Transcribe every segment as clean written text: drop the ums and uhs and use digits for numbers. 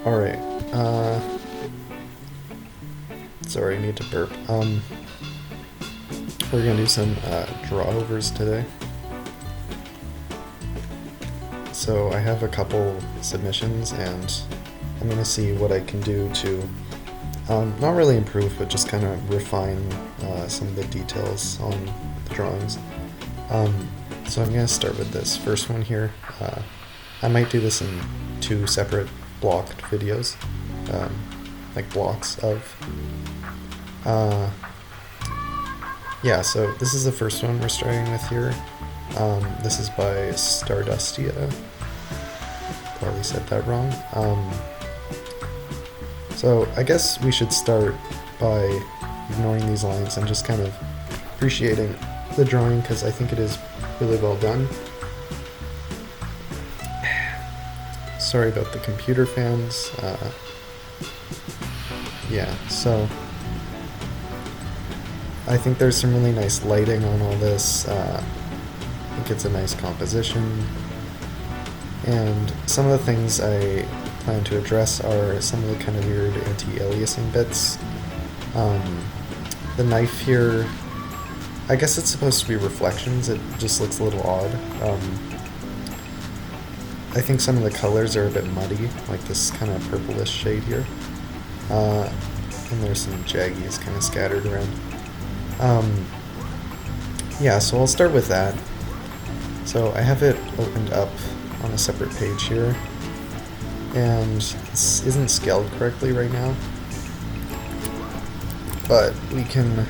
Alright, sorry, I need to burp. We're gonna do some drawovers today. So I have a couple submissions and I'm gonna see what I can do to not really improve, but just kind of refine some of the details on the drawings. So I'm gonna start with this first one here. I might do this in two separate blocked videos, like blocks of. Yeah, so this is the first one we're starting with here. This is by Stardustia. Probably said that wrong. So I guess we should start by ignoring these lines and just kind of appreciating the drawing because I think it is really well done. Sorry about the computer fans. Yeah, so I think there's some really nice lighting on all this. I think it's a nice composition. And some of the things I plan to address are some of the kind of weird anti-aliasing bits. The knife here, I guess it's supposed to be reflections, it just looks a little odd. I think some of the colors are a bit muddy, like this kind of purplish shade here. And there's some jaggies kind of scattered around. Yeah, so I'll start with that. So I have it opened up on a separate page here, and this isn't scaled correctly right now, but we can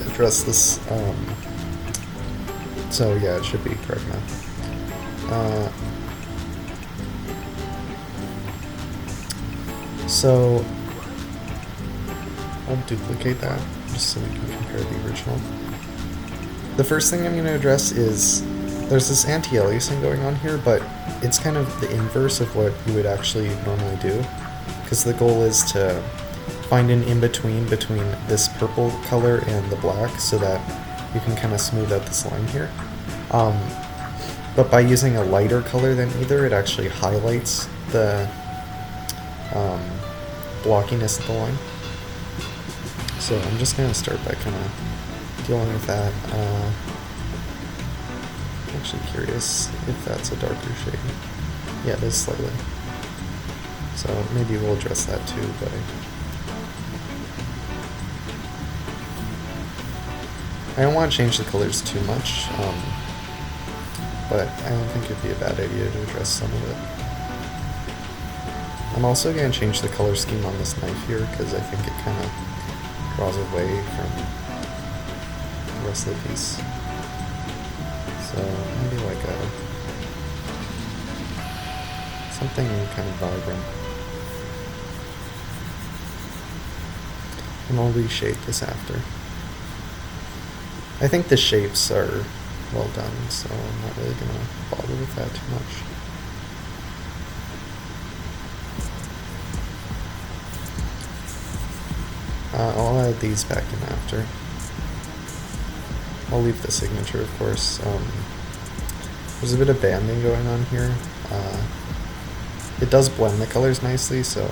address this. So yeah, it should be correct now. So I'll duplicate that just so we can compare the original. The first thing I'm going to address is there's this anti-aliasing going on here, but it's kind of the inverse of what you would actually normally do, because the goal is to find an in-between between this purple color and the black so that you can kind of smooth out this line here. But by using a lighter color than either, it actually highlights the blockiness of the line. So I'm just going to start by kind of dealing with that. I'm actually curious if that's a darker shade. Yeah, it is slightly. So maybe we'll address that too, but I don't want to change the colors too much, but I don't think it'd be a bad idea to address some of it. I'm also going to change the color scheme on this knife here because I think it kind of draws away from the rest of the piece. So maybe like something kind of vibrant. And I'll reshape this after. I think the shapes are well done, so I'm not really going to bother with that too much. I'll add these back in after. I'll leave the signature, of course. There's a bit of banding going on here. It does blend the colors nicely, so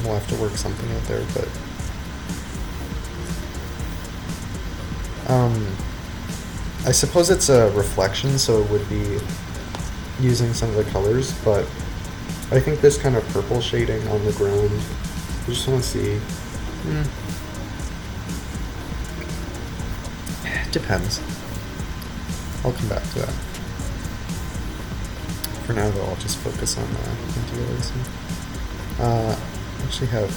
we'll have to work something out there, but I suppose it's a reflection, so it would be using some of the colors, but I think this kind of purple shading on the ground, I just want to see. Depends. I'll come back to that. For now, though, I'll just focus on the anti-aliasing. I actually have.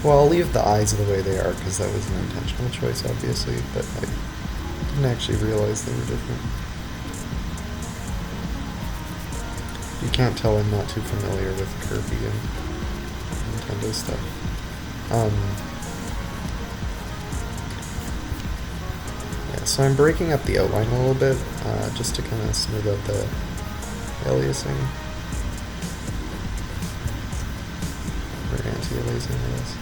Well, I'll leave the eyes the way they are because that was an intentional choice, obviously, but I didn't actually realize they were different. You can't tell I'm not too familiar with Kirby and Nintendo stuff. Yeah, so I'm breaking up the outline a little bit, just to kind of smooth out the aliasing. Or anti-aliasing, I guess.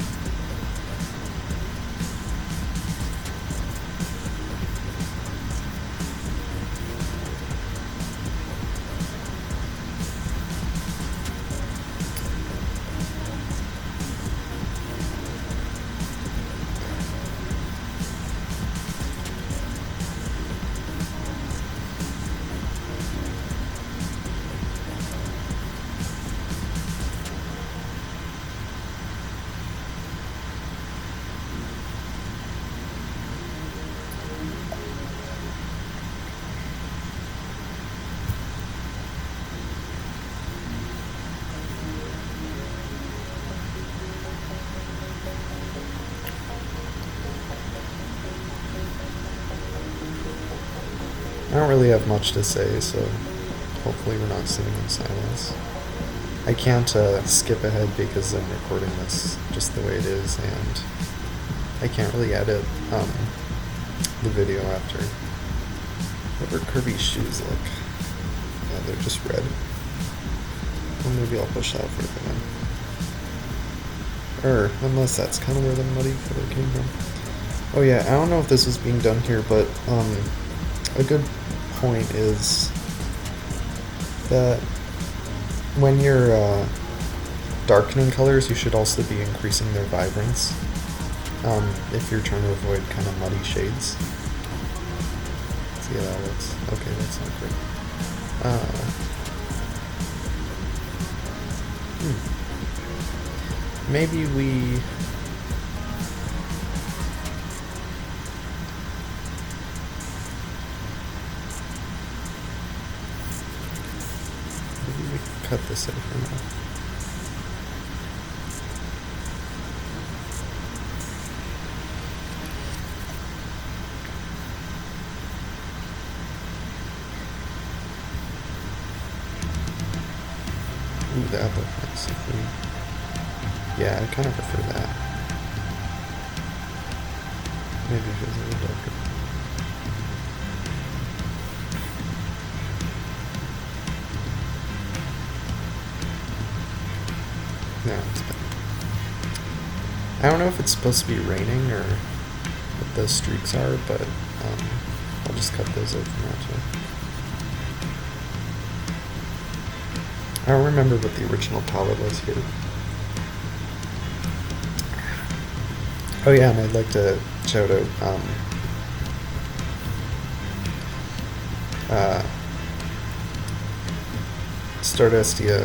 I don't really have much to say, so hopefully we're not sitting in silence. I can't skip ahead because I'm recording this just the way it is, and I can't really edit the video after. What are Kirby's shoes like? Yeah, they're just red. Well, maybe I'll push that further then. Unless that's kind of where the muddy color came from. Oh yeah, I don't know if this is being done here, but a good point is that when you're darkening colors, you should also be increasing their vibrance if you're trying to avoid kind of muddy shades. See how that looks? Okay, that's not great. Maybe we... cut this out for now. Ooh, that looked nice. Yeah, I kind of prefer that. Maybe if it was a little darker. No, it's better. I don't know if it's supposed to be raining or what those streaks are, but I'll just cut those out for now too. I don't remember what the original palette was here. Oh yeah, and I'd like to shout out Stardustia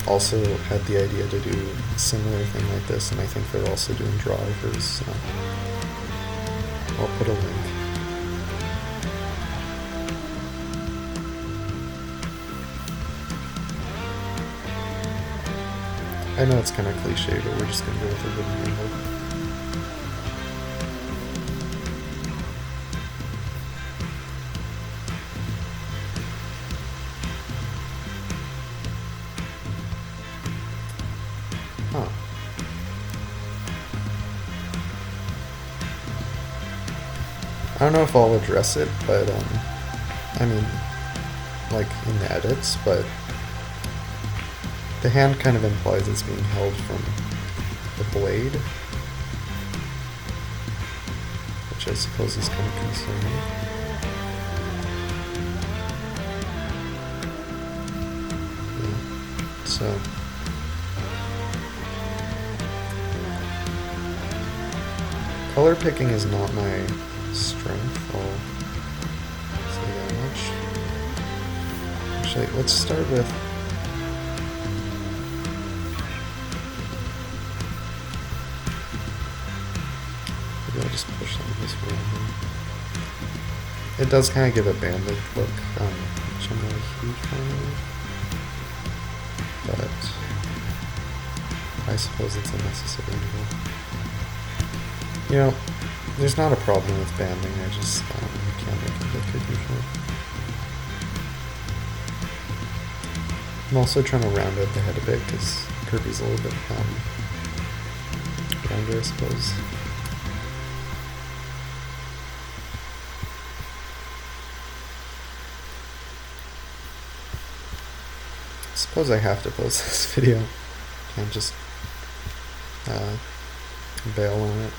also had the idea to do a similar thing like this, and I think they're also doing drivers, so I'll put a link. I know it's kind of cliche, but we're just going to go with a wooden handle. Huh. I don't know if I'll address it, but, I mean, like, in the edits, but the hand kind of implies it's being held from the blade, which I suppose is kind of concerning. Yeah. So, color picking is not my strength, I'll say that much. Actually, let's start with... I'll just push some of this around. It does kind of give a banded look, which I'm not a huge fan of, but I suppose it's a necessary evil. You know, there's not a problem with banding, I just can't make it look good usually. I'm also trying to round out the head a bit, because Kirby's a little bit rounder, I suppose. I suppose I have to post this video. Can't just bail on it.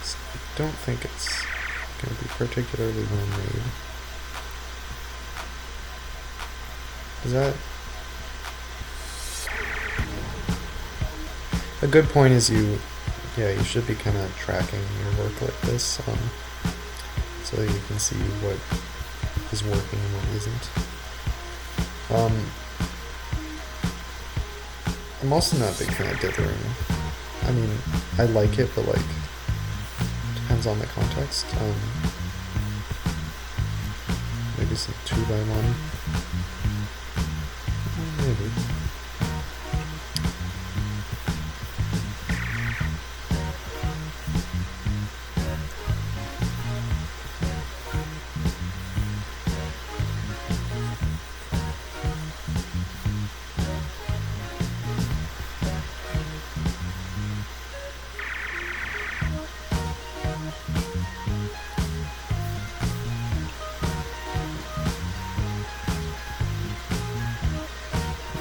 So I don't think it's going to be particularly well made. Is that... A good point is you should be kind of tracking your work like this, so you can see what is working and what isn't. I'm also not a big fan of dithering. I mean, I like it, but like, depends on the context. Maybe some 2x1. Maybe.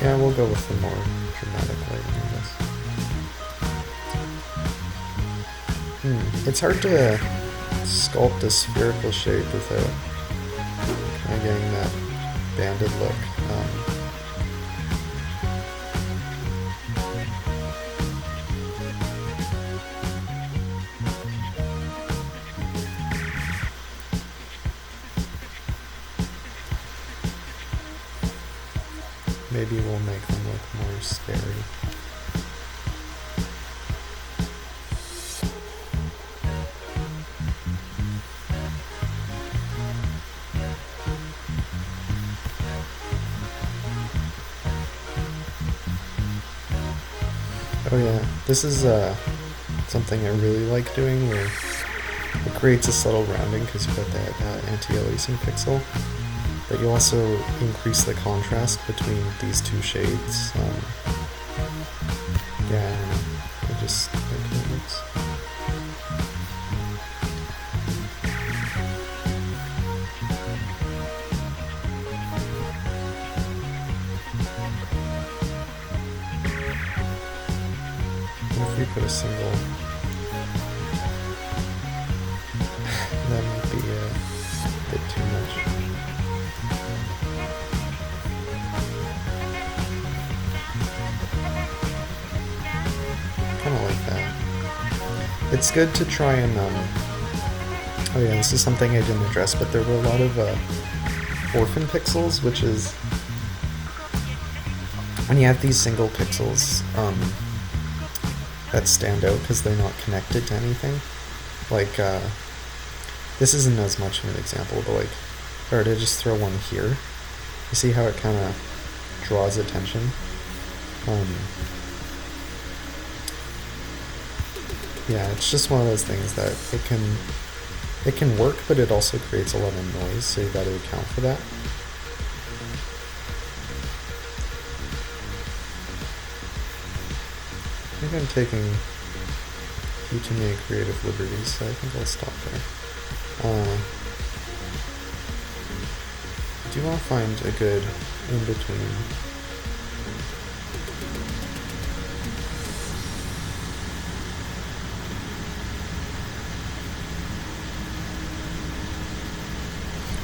Yeah, we'll go with the more dramatic lighting, I guess. It's hard to sculpt a spherical shape without kind of getting that banded look. Maybe we'll make them look more scary. Oh yeah, this is something I really like doing, where it creates a subtle rounding because you've got that anti-aliasing pixel, but you also increase the contrast between these two shades. Yeah, I don't know. I just like how it looks. What if we put a single? That might be a bit too much. Kind of like that. It's good to try and, oh yeah, this is something I didn't address, but there were a lot of orphan pixels, which is when you have these single pixels that stand out because they're not connected to anything. Like, this isn't as much of an example, but like, if I were to just throw one here, you see how it kind of draws attention? Yeah, it's just one of those things that it can work, but it also creates a lot of noise, so you got to account for that. I think I'm taking too many creative liberties, so I think I'll stop there. I do want to find a good in-between.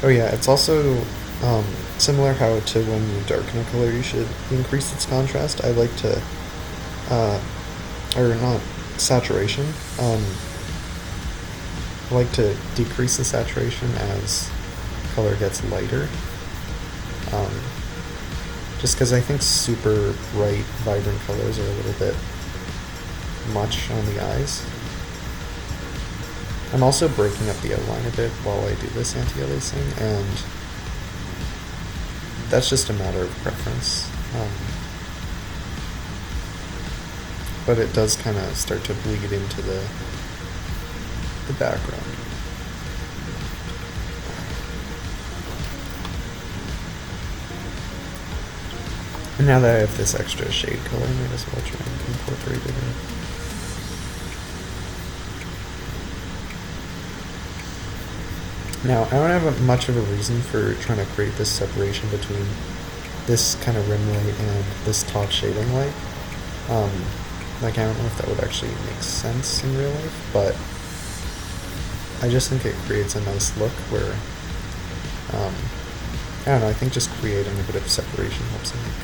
Oh yeah, it's also similar how to when you darken a color you should increase its contrast. I like to, or not saturation, I like to decrease the saturation as color gets lighter. Just because I think super bright, vibrant colors are a little bit much on the eyes. I'm also breaking up the outline a bit while I do this anti-aliasing, and that's just a matter of preference. But it does kind of start to bleed into the background. And now that I have this extra shade color, I might as well try and incorporate it in. Now, I don't have much of a reason for trying to create this separation between this kind of rim light and this top shading light. Like, I don't know if that would actually make sense in real life, but I just think it creates a nice look where, I don't know, I think just creating a bit of separation helps it make,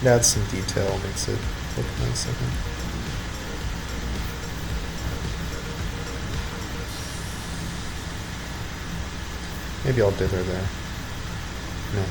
it adds some detail, makes it look nice, I think. Maybe I'll dither there. No.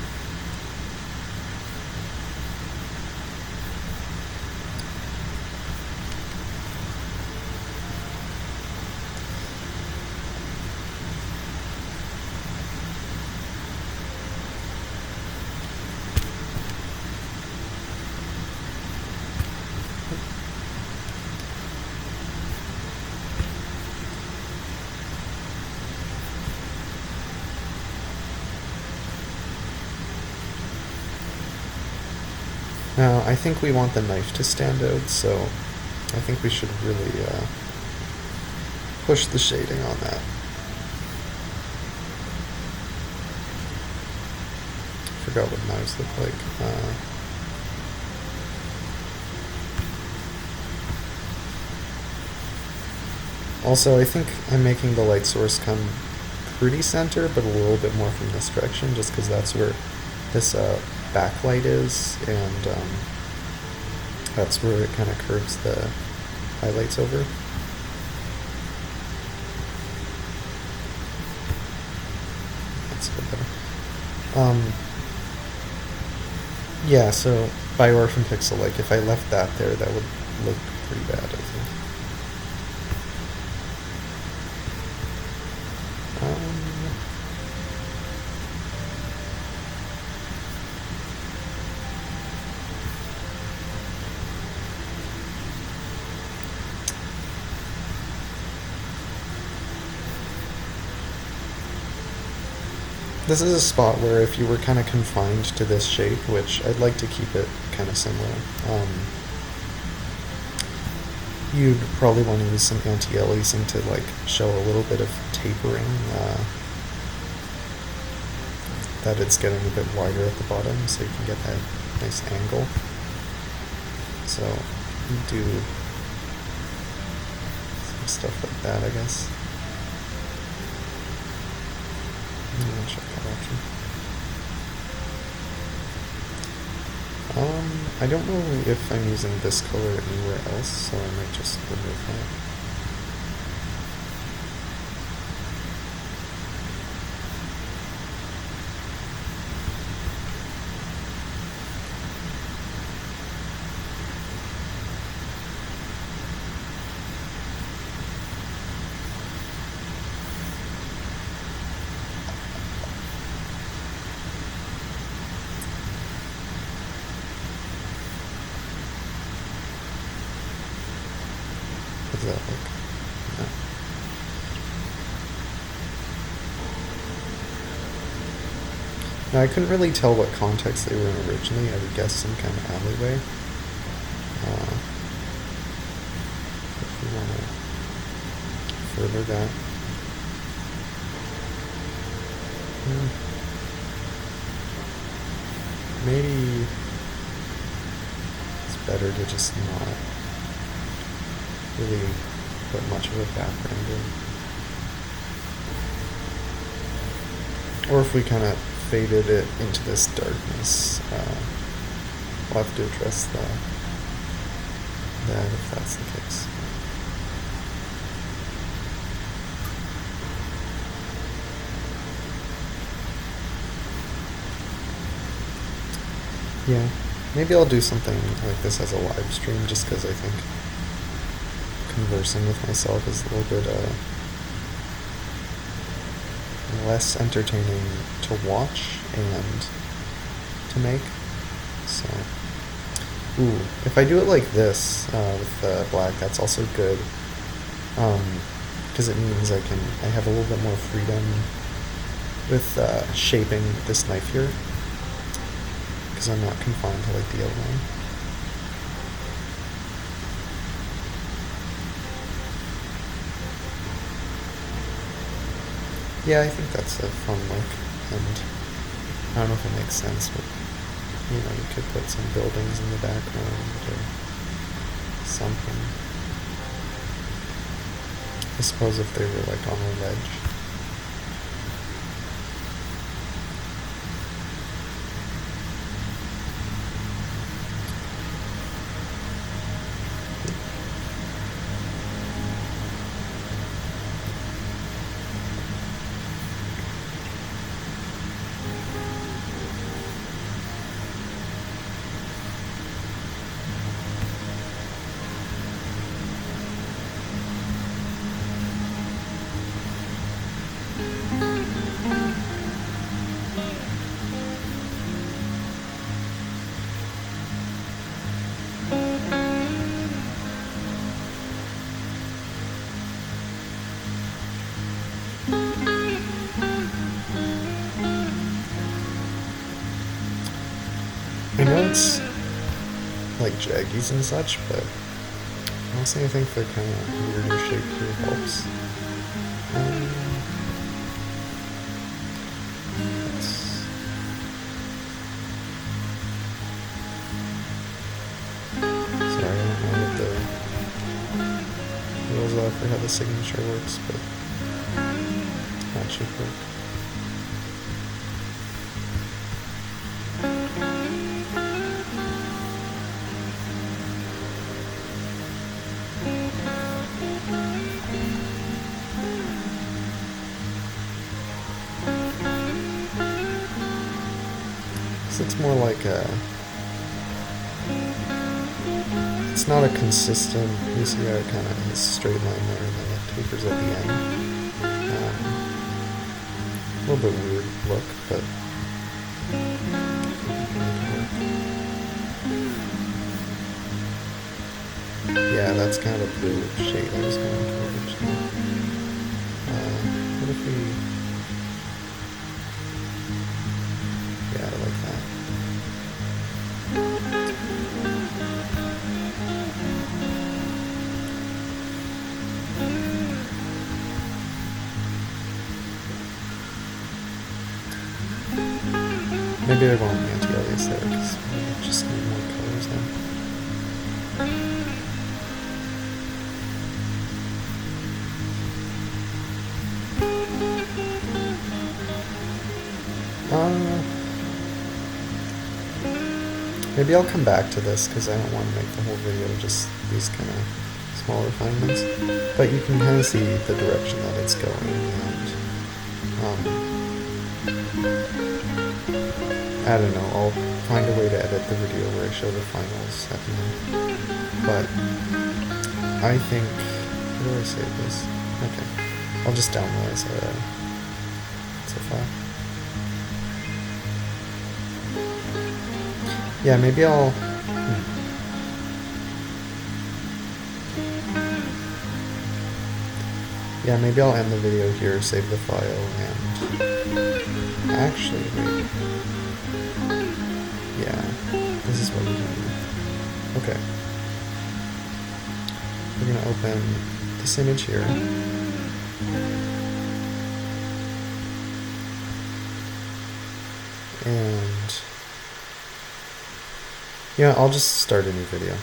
Now, I think we want the knife to stand out, so I think we should really push the shading on that. forgot what knives look like. Also, I think I'm making the light source come pretty center, but a little bit more from this direction, just because that's where this backlight is, and that's where it kind of curves the highlights over. That's a bit better. Yeah, so by orphan pixel, like if I left that there, that would look pretty bad, I think. This is a spot where if you were kind of confined to this shape, which I'd like to keep it kind of similar, you'd probably want to use some anti-aliasing to like show a little bit of tapering, that it's getting a bit wider at the bottom, so you can get that nice angle. So you do some stuff like that, I guess. I'm gonna check that option. I don't know if I'm using this color anywhere else, so I might just remove that. What does that look? No. Now I couldn't really tell what context they were in originally. I would guess some kind of alleyway. If we want to further that. Maybe it's better to just not really put much of a background in. Or if we kind of faded it into this darkness, we'll have to address that if that's the case. Yeah, maybe I'll do something like this as a live stream, just because I think conversing with myself is a little bit less entertaining to watch and to make. So, ooh, if I do it like this with black, that's also good, because it means I have a little bit more freedom with shaping this knife here, because I'm not confined to like the outline. Yeah, I think that's a fun look, and I don't know if it makes sense, but you could put some buildings in the background or something. I suppose if they were like on a ledge. I know it's like jaggies and such, but honestly I think the kind of weirder shape here helps. for how the signature works, but that should work. So it's more like it's not a consistent, you see how it kind of has a straight line there and then it tapers at the end. A little bit weird look, but yeah, that's kind of a blue shade I was going for originally. What if we... Yeah, I like that. Maybe I won't anti-alias there, because I just need more colors then. Maybe I'll come back to this, because I don't want to make the whole video just these kind of small refinements. But you can kind of see the direction that it's going, and I don't know, I'll find a way to edit the video where I show the finals at the end. But I think, how do I save this? Okay, I'll just download as a file. Yeah, maybe I'll... Yeah, maybe I'll end the video here, save the file, and... Actually, wait. Yeah, this is what we're gonna do. Okay. We're gonna open this image here. And... yeah, I'll just start a new video.